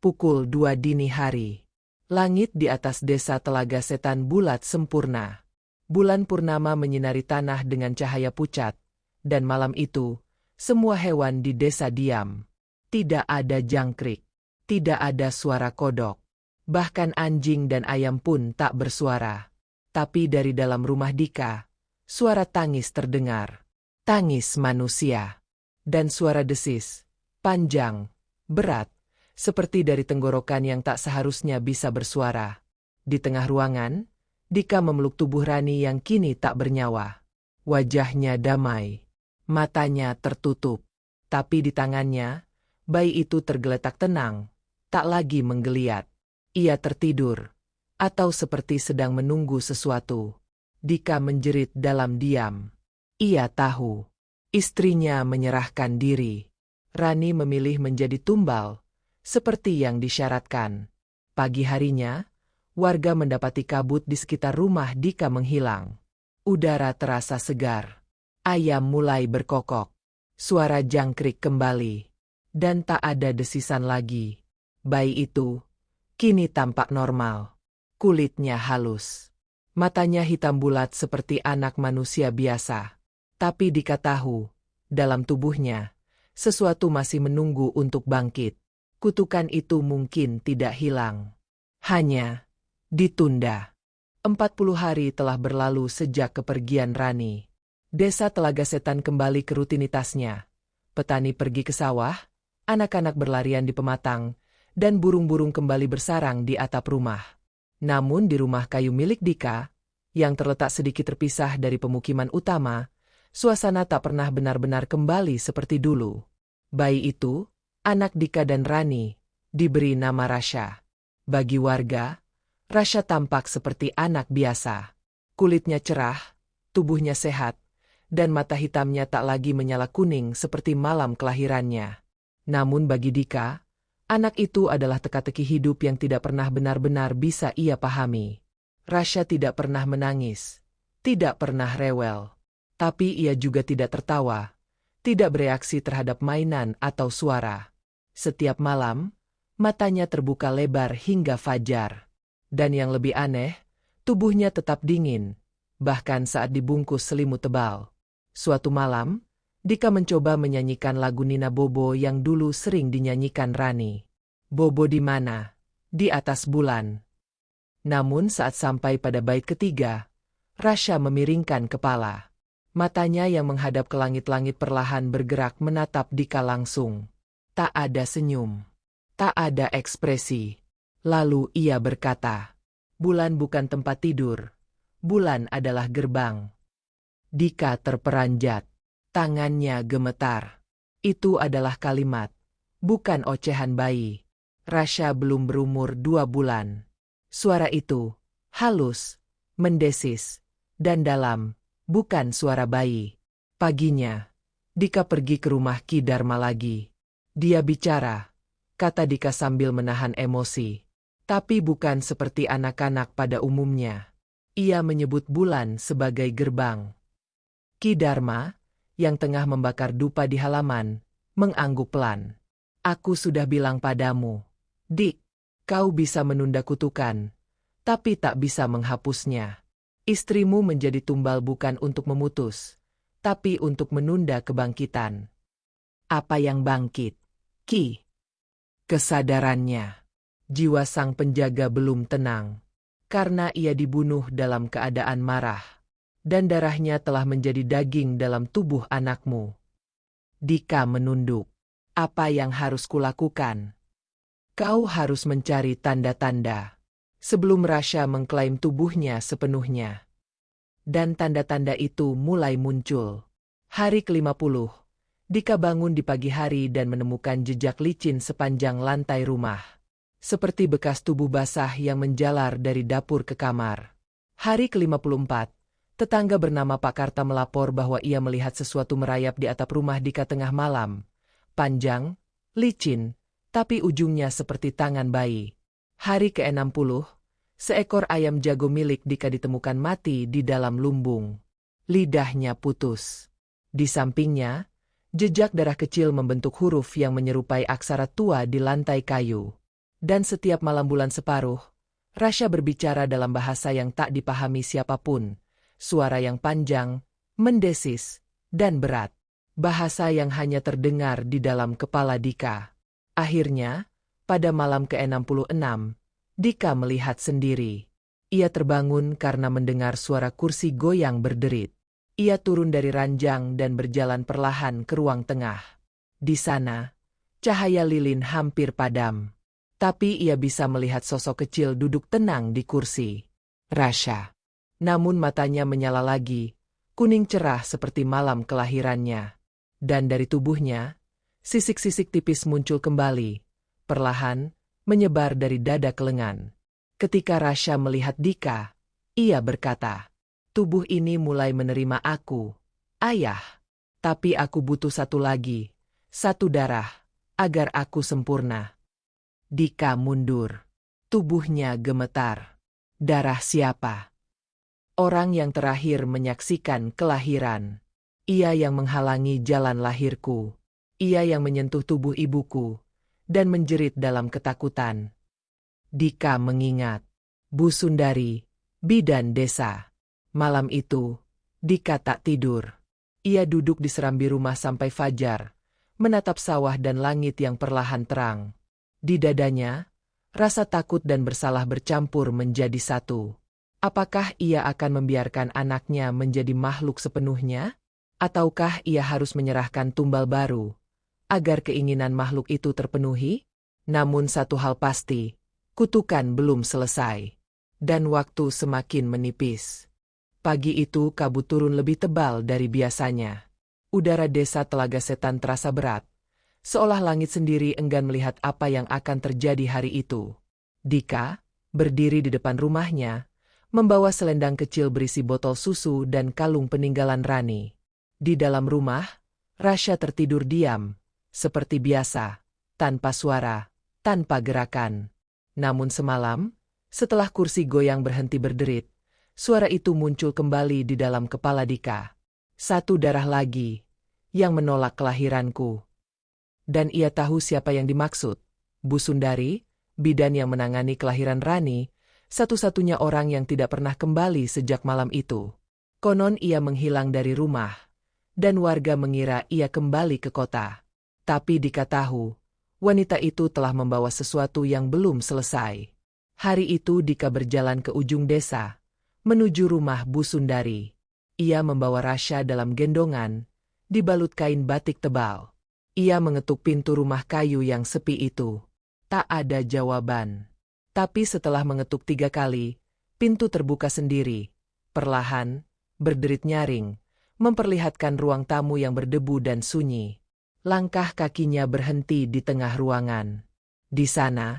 Pukul 2 dini hari. Langit di atas desa Telaga Setan bulat sempurna. Bulan purnama menyinari tanah dengan cahaya pucat, dan malam itu, semua hewan di desa diam. Tidak ada jangkrik, tidak ada suara kodok. Bahkan anjing dan ayam pun tak bersuara. Tapi dari dalam rumah Dika, suara tangis terdengar. Tangis manusia. Dan suara desis, panjang, berat, seperti dari tenggorokan yang tak seharusnya bisa bersuara. Di tengah ruangan, Dika memeluk tubuh Rani yang kini tak bernyawa. Wajahnya damai, matanya tertutup. Tapi di tangannya, bayi itu tergeletak tenang, tak lagi menggeliat. Ia tertidur, atau seperti sedang menunggu sesuatu. Dika menjerit dalam diam. Ia tahu, istrinya menyerahkan diri. Rani memilih menjadi tumbal, seperti yang disyaratkan. Pagi harinya, warga mendapati kabut di sekitar rumah Dika menghilang. Udara terasa segar. Ayam mulai berkokok. Suara jangkrik kembali. Dan tak ada desisan lagi. Bayi itu kini tampak normal. Kulitnya halus. Matanya hitam bulat seperti anak manusia biasa. Tapi Dika tahu, dalam tubuhnya, sesuatu masih menunggu untuk bangkit. Kutukan itu mungkin tidak hilang. Hanya ditunda. 40 hari telah berlalu sejak kepergian Rani. Desa Telaga Setan kembali ke rutinitasnya. Petani pergi ke sawah, anak-anak berlarian di pematang, dan burung-burung kembali bersarang di atap rumah. Namun di rumah kayu milik Dika, yang terletak sedikit terpisah dari pemukiman utama, suasana tak pernah benar-benar kembali seperti dulu. Bayi itu, anak Dika dan Rani, diberi nama Rasha. Bagi warga, Rasha tampak seperti anak biasa. Kulitnya cerah, tubuhnya sehat, dan mata hitamnya tak lagi menyala kuning seperti malam kelahirannya. Namun bagi Dika, Anak itu adalah teka-teki hidup yang tidak pernah benar-benar bisa ia pahami. Rasha tidak pernah menangis, tidak pernah rewel. Tapi ia juga tidak tertawa, tidak bereaksi terhadap mainan atau suara. Setiap malam, matanya terbuka lebar hingga fajar. Dan yang lebih aneh, tubuhnya tetap dingin, bahkan saat dibungkus selimut tebal. Suatu malam, Dika mencoba menyanyikan lagu Nina Bobo yang dulu sering dinyanyikan Rani. Bobo di mana? Di atas bulan. Namun saat sampai pada bait ketiga, Rasha memiringkan kepala. Matanya yang menghadap ke langit-langit perlahan bergerak menatap Dika langsung. Tak ada senyum. Tak ada ekspresi. Lalu ia berkata, "Bulan bukan tempat tidur. Bulan adalah gerbang." Dika terperanjat. Tangannya gemetar. Itu adalah kalimat, bukan ocehan bayi. Rasha belum berumur 2 bulan. Suara itu, halus, mendesis, dan dalam, bukan suara bayi. Paginya, Dika pergi ke rumah Ki Dharma lagi. Dia bicara, kata Dika sambil menahan emosi. Tapi bukan seperti anak-anak pada umumnya. Ia menyebut bulan sebagai gerbang. Ki Dharma, yang tengah membakar dupa di halaman, mengangguk pelan. "Aku sudah bilang padamu, Dik, kau bisa menunda kutukan, tapi tak bisa menghapusnya. Istrimu menjadi tumbal bukan untuk memutus, tapi untuk menunda kebangkitan." Apa yang bangkit? Ki. Kesadarannya. Jiwa sang penjaga belum tenang, karena ia dibunuh dalam keadaan marah. Dan darahnya telah menjadi daging dalam tubuh anakmu. Dika menunduk. Apa yang harus kulakukan? Kau harus mencari tanda-tanda. Sebelum Rasha mengklaim tubuhnya sepenuhnya. Dan tanda-tanda itu mulai muncul. Hari ke-50, Dika bangun di pagi hari dan menemukan jejak licin sepanjang lantai rumah. Seperti bekas tubuh basah yang menjalar dari dapur ke kamar. Hari ke-54, tetangga bernama Pak Karta melapor bahwa ia melihat sesuatu merayap di atap rumah Dika tengah malam. Panjang, licin, tapi ujungnya seperti tangan bayi. Hari ke-60, seekor ayam jago milik Dika ditemukan mati di dalam lumbung. Lidahnya putus. Di sampingnya, jejak darah kecil membentuk huruf yang menyerupai aksara tua di lantai kayu. Dan setiap malam bulan separuh, Rasha berbicara dalam bahasa yang tak dipahami siapapun. Suara yang panjang, mendesis, dan berat. Bahasa yang hanya terdengar di dalam kepala Dika. Akhirnya, pada malam ke-66, Dika melihat sendiri. Ia terbangun karena mendengar suara kursi goyang berderit. Ia turun dari ranjang dan berjalan perlahan ke ruang tengah. Di sana, cahaya lilin hampir padam. Tapi ia bisa melihat sosok kecil duduk tenang di kursi. Rasha. Namun matanya menyala lagi, kuning cerah seperti malam kelahirannya. Dan dari tubuhnya, sisik-sisik tipis muncul kembali, perlahan, menyebar dari dada ke lengan. Ketika Rasha melihat Dika, ia berkata, "Tubuh ini mulai menerima aku, Ayah. Tapi aku butuh satu lagi, satu darah, agar aku sempurna." Dika mundur. Tubuhnya gemetar. Darah siapa? Orang yang terakhir menyaksikan kelahiran. Ia yang menghalangi jalan lahirku. Ia yang menyentuh tubuh ibuku dan menjerit dalam ketakutan. Dika mengingat. Bu Sundari, bidan desa. Malam itu, Dika tak tidur. Ia duduk di serambi rumah sampai fajar, menatap sawah dan langit yang perlahan terang. Di dadanya, rasa takut dan bersalah bercampur menjadi satu. Apakah ia akan membiarkan anaknya menjadi makhluk sepenuhnya? Ataukah ia harus menyerahkan tumbal baru, agar keinginan makhluk itu terpenuhi? Namun satu hal pasti, kutukan belum selesai. Dan waktu semakin menipis. Pagi itu kabut turun lebih tebal dari biasanya. Udara desa Telaga Setan terasa berat, seolah langit sendiri enggan melihat apa yang akan terjadi hari itu. Dika, berdiri di depan rumahnya, membawa selendang kecil berisi botol susu dan kalung peninggalan Rani. Di dalam rumah, Rasha tertidur diam, seperti biasa, tanpa suara, tanpa gerakan. Namun semalam, setelah kursi goyang berhenti berderit, suara itu muncul kembali di dalam kepala Dika. Satu darah lagi, yang menolak kelahiranku. Dan ia tahu siapa yang dimaksud. Bu Sundari, bidan yang menangani kelahiran Rani, satu-satunya orang yang tidak pernah kembali sejak malam itu. Konon ia menghilang dari rumah, dan warga mengira ia kembali ke kota. Tapi Dika tahu, wanita itu telah membawa sesuatu yang belum selesai. Hari itu Dika berjalan ke ujung desa, menuju rumah Bu Sundari. Ia membawa Rasya dalam gendongan, dibalut kain batik tebal. Ia mengetuk pintu rumah kayu yang sepi itu. Tak ada jawaban. Tapi setelah mengetuk 3 kali, pintu terbuka sendiri. Perlahan, berderit nyaring, memperlihatkan ruang tamu yang berdebu dan sunyi. Langkah kakinya berhenti di tengah ruangan. Di sana,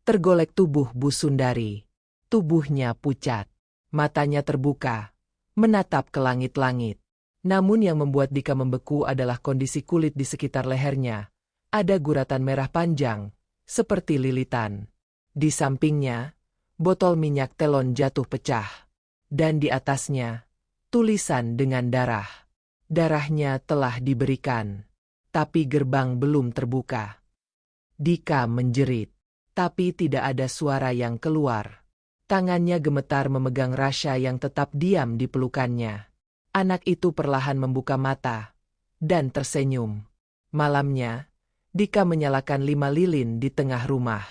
tergolek tubuh Bu Sundari. Tubuhnya pucat. Matanya terbuka, menatap ke langit-langit. Namun yang membuat Dika membeku adalah kondisi kulit di sekitar lehernya. Ada guratan merah panjang, seperti lilitan. Di sampingnya, botol minyak telon jatuh pecah. Dan di atasnya, tulisan dengan darah. Darahnya telah diberikan. Tapi gerbang belum terbuka. Dika menjerit. Tapi tidak ada suara yang keluar. Tangannya gemetar memegang Rasya yang tetap diam di pelukannya. Anak itu perlahan membuka mata dan tersenyum. Malamnya, Dika menyalakan 5 lilin di tengah rumah.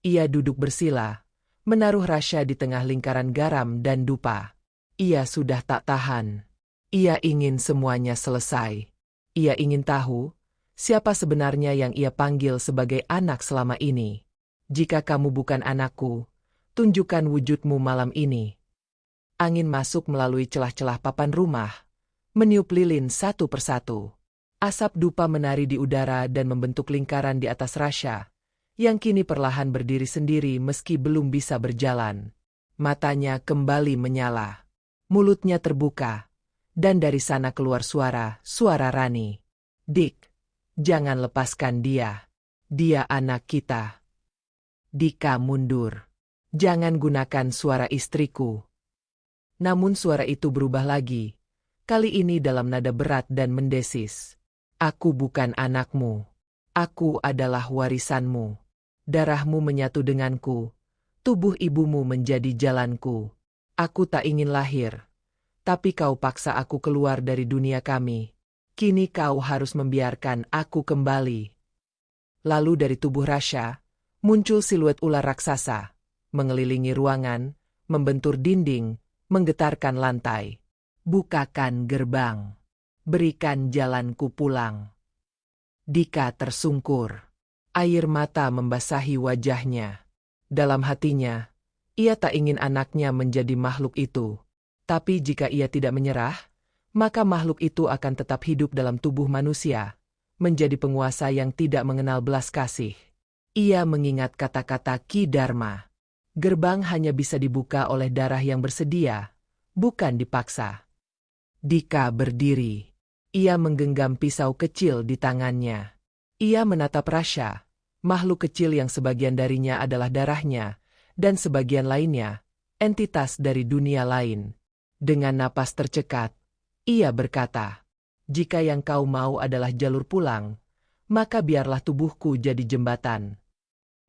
Ia duduk bersila, menaruh Rasya di tengah lingkaran garam dan dupa. Ia sudah tak tahan. Ia ingin semuanya selesai. Ia ingin tahu siapa sebenarnya yang ia panggil sebagai anak selama ini. Jika kamu bukan anakku, tunjukkan wujudmu malam ini. Angin masuk melalui celah-celah papan rumah, meniup lilin satu persatu. Asap dupa menari di udara dan membentuk lingkaran di atas Rasya, yang kini perlahan berdiri sendiri meski belum bisa berjalan. Matanya kembali menyala. Mulutnya terbuka, dan dari sana keluar suara Rani. Dik, jangan lepaskan dia. Dia anak kita. Dika mundur. Jangan gunakan suara istriku. Namun suara itu berubah lagi. Kali ini dalam nada berat dan mendesis. Aku bukan anakmu. Aku adalah warisanmu. Darahmu menyatu denganku. Tubuh ibumu menjadi jalanku. Aku tak ingin lahir. Tapi kau paksa aku keluar dari dunia kami. Kini kau harus membiarkan aku kembali. Lalu dari tubuh Rasya, muncul siluet ular raksasa. Mengelilingi ruangan, membentur dinding, menggetarkan lantai. Bukakan gerbang. Berikan jalanku pulang. Dika tersungkur. Air mata membasahi wajahnya. Dalam hatinya, ia tak ingin anaknya menjadi makhluk itu. Tapi jika ia tidak menyerah, maka makhluk itu akan tetap hidup dalam tubuh manusia, menjadi penguasa yang tidak mengenal belas kasih. Ia mengingat kata-kata Ki Dharma. Gerbang hanya bisa dibuka oleh darah yang bersedia, bukan dipaksa. Dika berdiri. Ia menggenggam pisau kecil di tangannya. Ia menatap Rasya, makhluk kecil yang sebagian darinya adalah darahnya, dan sebagian lainnya, entitas dari dunia lain. Dengan napas tercekat, ia berkata, jika yang kau mau adalah jalur pulang, maka biarlah tubuhku jadi jembatan.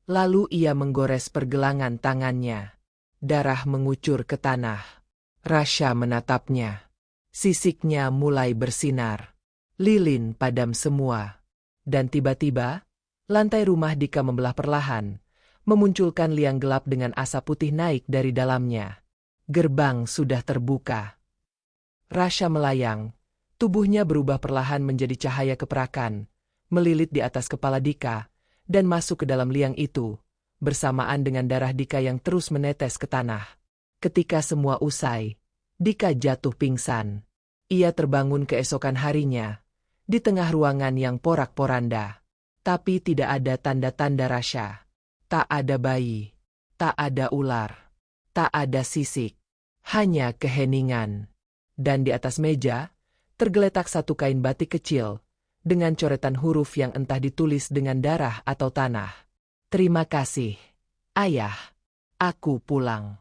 Lalu ia menggores pergelangan tangannya. Darah mengucur ke tanah. Rasya menatapnya. Sisiknya mulai bersinar. Lilin padam semua. Dan tiba-tiba, lantai rumah Dika membelah perlahan, memunculkan liang gelap dengan asap putih naik dari dalamnya. Gerbang sudah terbuka. Rasya melayang. Tubuhnya berubah perlahan menjadi cahaya keperakan, melilit di atas kepala Dika, dan masuk ke dalam liang itu, bersamaan dengan darah Dika yang terus menetes ke tanah. Ketika semua usai, Dika jatuh pingsan. Ia terbangun keesokan harinya, di tengah ruangan yang porak-poranda. Tapi tidak ada tanda-tanda Rasya. Tak ada bayi. Tak ada ular. Tak ada sisik. Hanya keheningan. Dan di atas meja, tergeletak satu kain batik kecil, dengan coretan huruf yang entah ditulis dengan darah atau tanah. Terima kasih, Ayah. Aku pulang.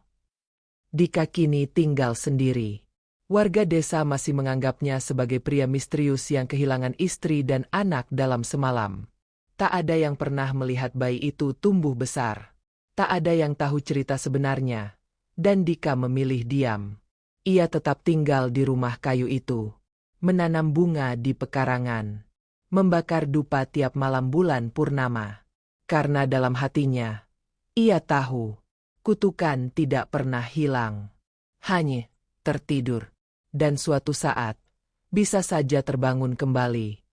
Dika kini tinggal sendiri. Warga desa masih menganggapnya sebagai pria misterius yang kehilangan istri dan anak dalam semalam. Tak ada yang pernah melihat bayi itu tumbuh besar. Tak ada yang tahu cerita sebenarnya. Dan Dika memilih diam. Ia tetap tinggal di rumah kayu itu. Menanam bunga di pekarangan. Membakar dupa tiap malam bulan purnama. Karena dalam hatinya, ia tahu, kutukan tidak pernah hilang. Hanya tertidur. Dan suatu saat, bisa saja terbangun kembali.